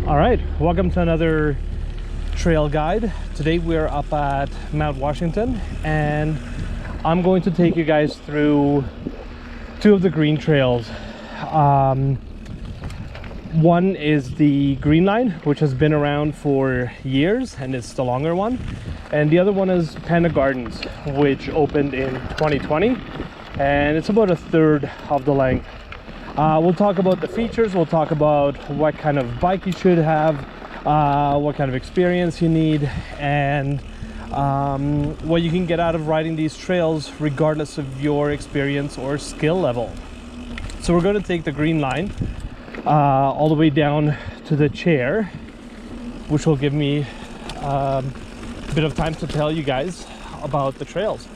All right, welcome to another trail guide. Today we're up at Mount Washington and I'm going to take you guys through two of the green trails. One is the Green Line, which has been around for years and it's the longer one, and the other one is Panda Gardens, which opened in 2020 and it's about a third of the length. We'll talk about the features, we'll talk about what kind of bike you should have, what kind of experience you need, and what you can get out of riding these trails regardless of your experience or skill level. So we're going to take the Green Line all the way down to the chair, which will give me a bit of time to tell you guys about the trails.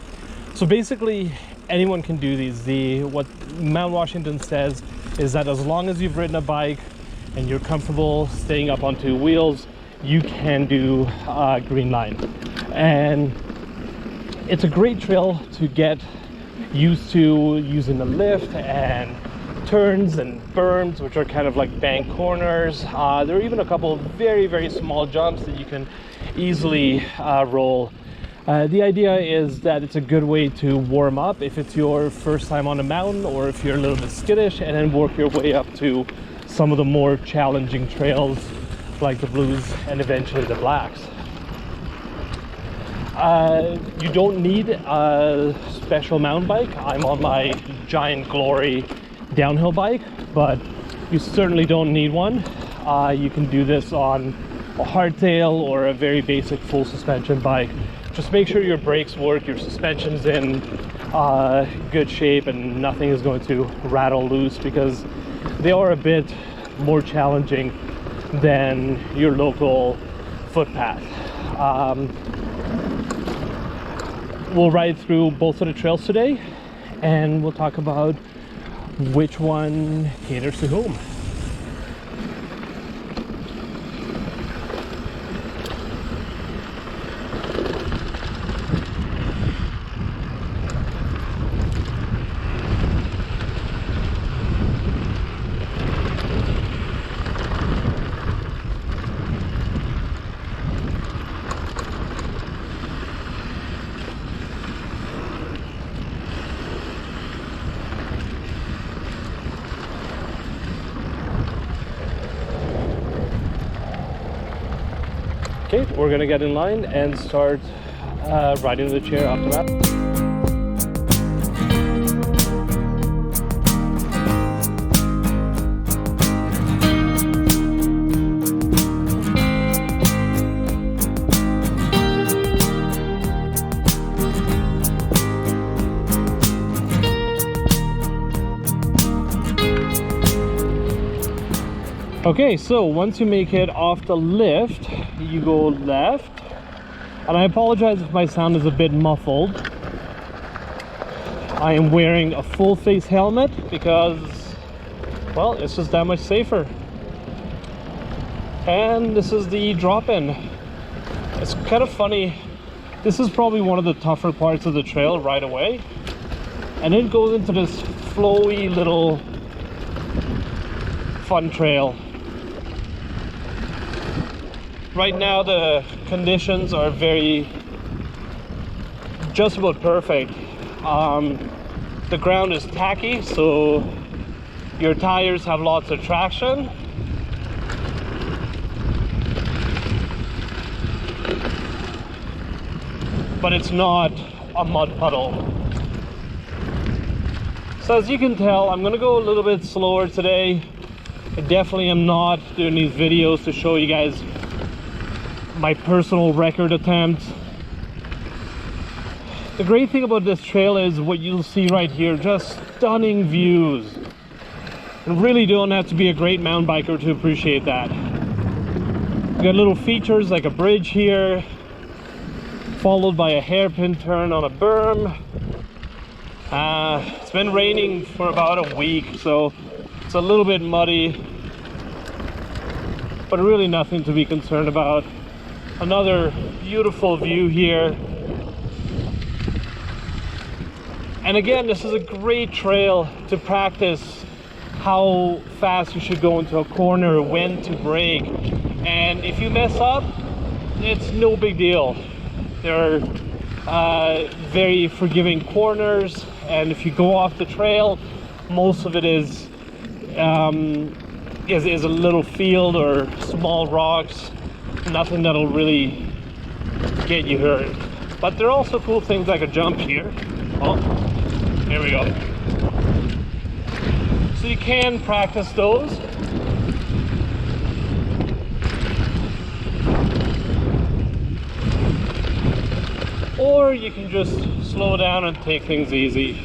So basically anyone can do these. What Mount Washington says is that as long as you've ridden a bike and you're comfortable staying up on two wheels, you can do Green Line. And it's a great trail to get used to using the lift and turns and berms, which are kind of like bank corners. There are even a couple of very small jumps that you can easily roll. The idea is that it's a good way to warm up if it's your first time on a mountain, or if you're a little bit skittish, and then work your way up to some of the more challenging trails like the blues and eventually the blacks. You don't need a special mountain bike. I'm on my Giant Glory downhill bike, but you certainly don't need one. You can do this on a hardtail or a very basic full suspension bike. Just make sure your brakes work, your suspension's in good shape, and nothing is going to rattle loose, because they are a bit more challenging than your local footpath. We'll ride through both of the trails today, and we'll talk about which one caters to whom. Okay, we're gonna get in line and start riding the chair after that. Okay, so once you make it off the lift, you go left, and I apologize if my sound is a bit muffled. I am wearing a full face helmet because, well, it's just that much safer. And this is the drop-in. It's kind of funny. This is probably one of the tougher parts of the trail right away, and it goes into this flowy little fun trail. Right now the conditions are just about perfect. The ground is tacky, so your tires have lots of traction. But it's not a mud puddle. So as you can tell, I'm gonna go a little bit slower today. I definitely am not doing these videos to show you guys my personal record attempts. The great thing about this trail is what you'll see right here, just stunning views. You really don't have to be a great mountain biker to appreciate that. You got little features like a bridge here, followed by a hairpin turn on a berm. It's been raining for about a week, so it's a little bit muddy, but really nothing to be concerned about. Another beautiful view here. And again, this is a great trail to practice how fast you should go into a corner, when to brake, And if you mess up, it's no big deal. There are very forgiving corners, and if you go off the trail, most of it is a little field or small rocks, nothing that'll really get you hurt. But there are also cool things like a jump here. Oh, here we go. So you can practice those. Or you can just slow down and take things easy.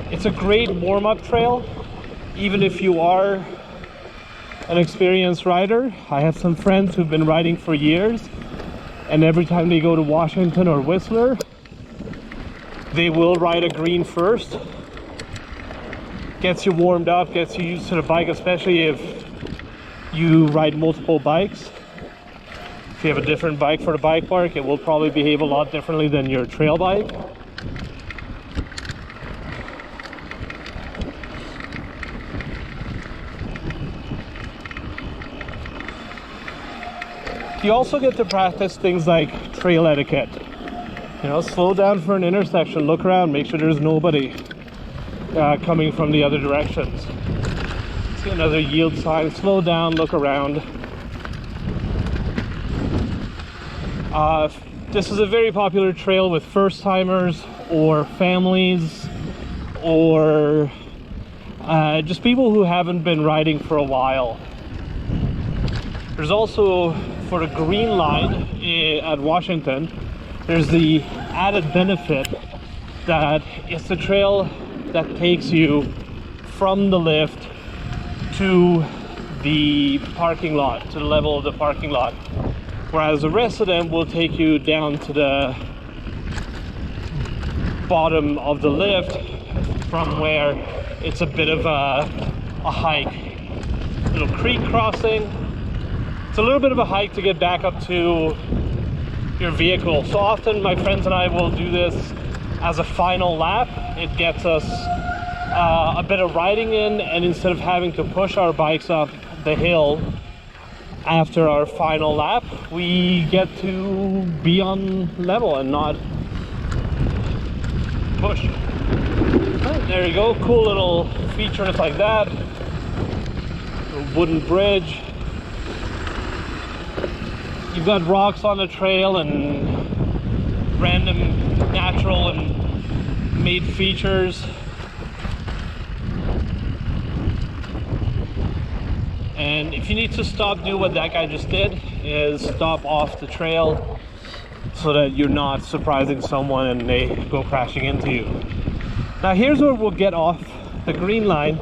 It's a great warm-up trail, even if you are an experienced rider. I have some friends who've been riding for years, and every time they go to Washington or Whistler, they will ride a green first. Gets you warmed up, gets you used to the bike, especially if you ride multiple bikes. If you have a different bike for the bike park, it will probably behave a lot differently than your trail bike. You also get to practice things like trail etiquette. You know, slow down for an intersection, look around, make sure there's nobody coming from the other directions. See another yield sign, slow down, look around. This is a very popular trail with first-timers or families or just people who haven't been riding for a while. There's also, for the green line at Washington, there's the added benefit that it's a trail that takes you from the lift to the parking lot, to the level of the parking lot, whereas the rest of them will take you down to the bottom of the lift, from where it's a bit of a hike. Little creek crossing. It's a little bit of a hike to get back up to your vehicle. So often my friends and I will do this as a final lap. It gets us a bit of riding in, and instead of having to push our bikes up the hill after our final lap, we get to be on level and not push. Right, there you go, cool little features like that. A wooden bridge. You've got rocks on the trail and random natural and made features. And if you need to stop, do what that guy just did, is stop off the trail so that you're not surprising someone and they go crashing into you. Now here's where we'll get off the green line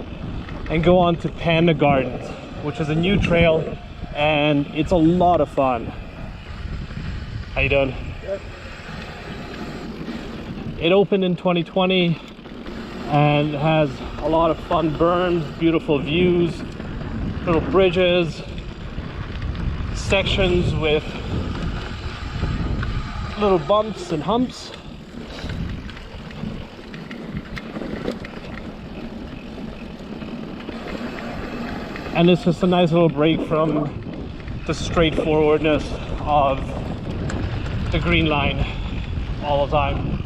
and go on to Panda Gardens, which is a new trail and it's a lot of fun. How you doing? Good. It opened in 2020 and has a lot of fun berms, beautiful views, little bridges, sections with little bumps and humps. And it's just a nice little break from the straightforwardness of the green line all the time.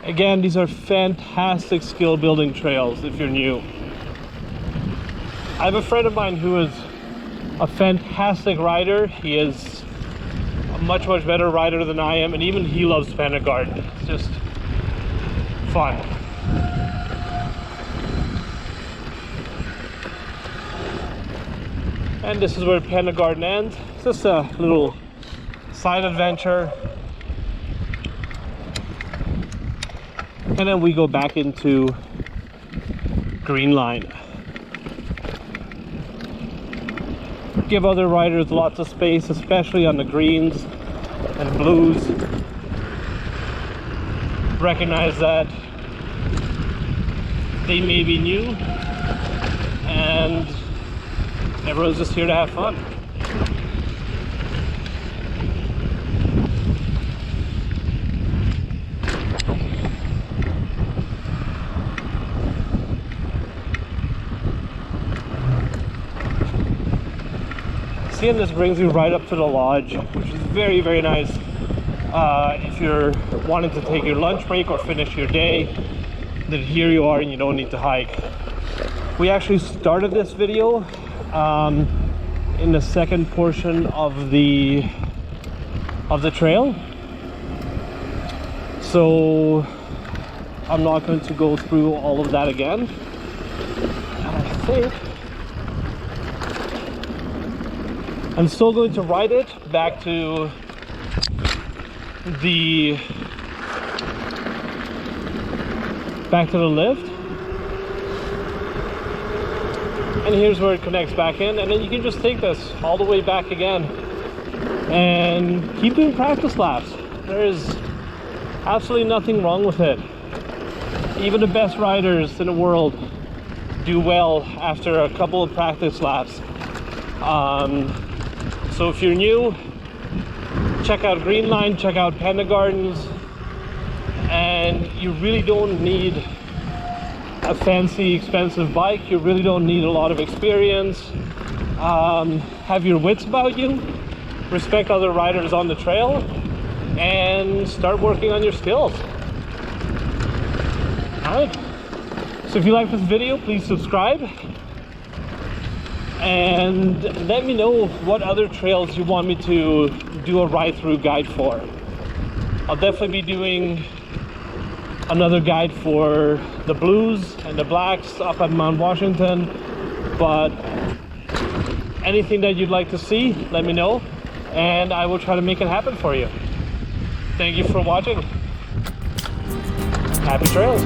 Again, these are fantastic skill building trails if you're new. I have a friend of mine who is a fantastic rider. He is a much better rider than I am, and even he loves Panda Garden. It's just fun. And this is where Panda Garden ends. It's just a little side adventure. And then we go back into Green Line. Give other riders lots of space, especially on the greens and blues. Recognize that they may be new and everyone's just here to have fun. see, and this brings you right up to the lodge, which is very, very nice. If you're wanting to take your lunch break or finish your day, then here you are and you don't need to hike. We actually started this video in the second portion of the trail, so I'm not going to go through all of that again. And I think I'm still going to ride it back to the lift, and here's where it connects back in, and then you can just take this all the way back again and keep doing practice laps. There's absolutely nothing wrong with it. Even the best riders in the world do well after a couple of practice laps. So if you're new, check out Green Line, check out Panda Gardens, and you really don't need a fancy, expensive bike. You really don't need a lot of experience. Have your wits about you, respect other riders on the trail, and start working on your skills. Alright, so if you like this video, please subscribe. And let me know what other trails you want me to do a ride-through guide for. I'll definitely be doing another guide for the blues and the blacks up at Mount Washington, but anything that you'd like to see, let me know, and I will try to make it happen for you. Thank you for watching. Happy trails.